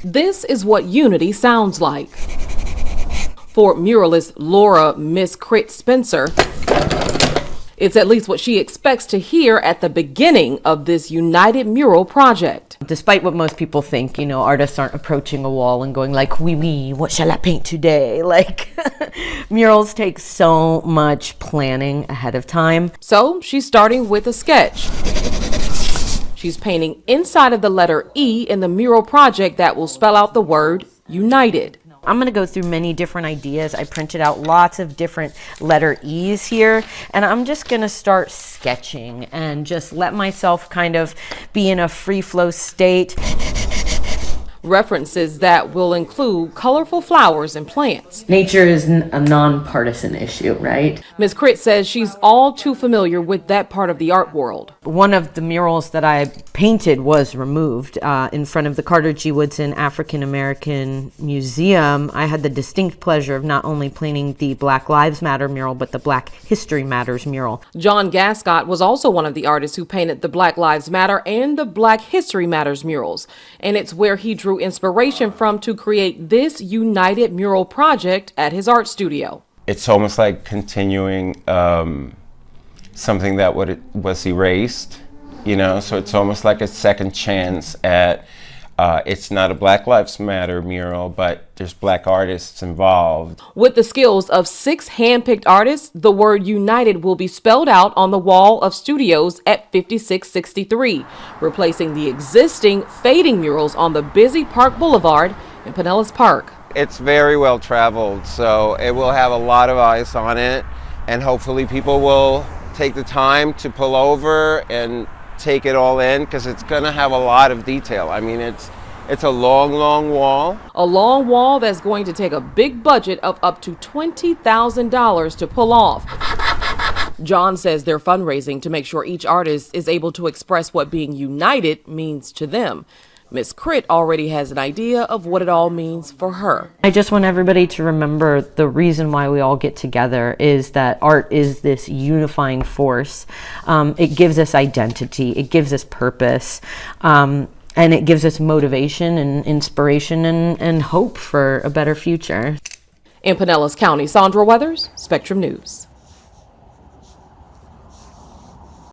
This is what unity sounds like. For muralist Laura Miss Crit Spencer, it's at least what she expects to hear at the beginning of this United Mural project. Despite what most people think, you know, artists aren't approaching a wall and going like, oui, what shall I paint today? Like, murals take so much planning ahead of time. So she's starting with a sketch. She's painting inside of the letter E in the mural project that will spell out the word United. I'm going to go through many different ideas. I printed out lots of different letter E's here, and I'm just going to start sketching and just let myself kind of be in a free flow state. References that will include colorful flowers and plants. Nature is a nonpartisan issue, right? Ms. Crit says she's all too familiar with that part of the art world. One of the murals that I painted was removed in front of the Carter G. Woodson African American Museum. I had the distinct pleasure of not only painting the Black Lives Matter mural, but the Black History Matters mural. John Gascott was also one of the artists who painted the Black Lives Matter and the Black History Matters murals, and it's where he drew inspiration from to create this United Mural project at his art studio. It's almost like continuing something that was erased, you know, so it's almost like a second chance at, it's not a Black Lives Matter mural, but there's Black artists involved. With the skills of 6 hand-picked artists, the word United will be spelled out on the wall of studios at 5663, replacing the existing fading murals on the busy Park Boulevard in Pinellas Park. It's very well traveled, so it will have a lot of eyes on it, and hopefully people will take the time to pull over and take it all in, because it's going to have a lot of detail. I mean, it's a long wall. A long wall that's going to take a big budget of up to $20,000 to pull off. John says they're fundraising to make sure each artist is able to express what being united means to them. Miss Crit already has an idea of what it all means for her. I just want everybody to remember the reason why we all get together is that art is this unifying force. It gives us identity, it gives us purpose, and it gives us motivation and inspiration and hope for a better future. In Pinellas County, Sandra Weathers, Spectrum News.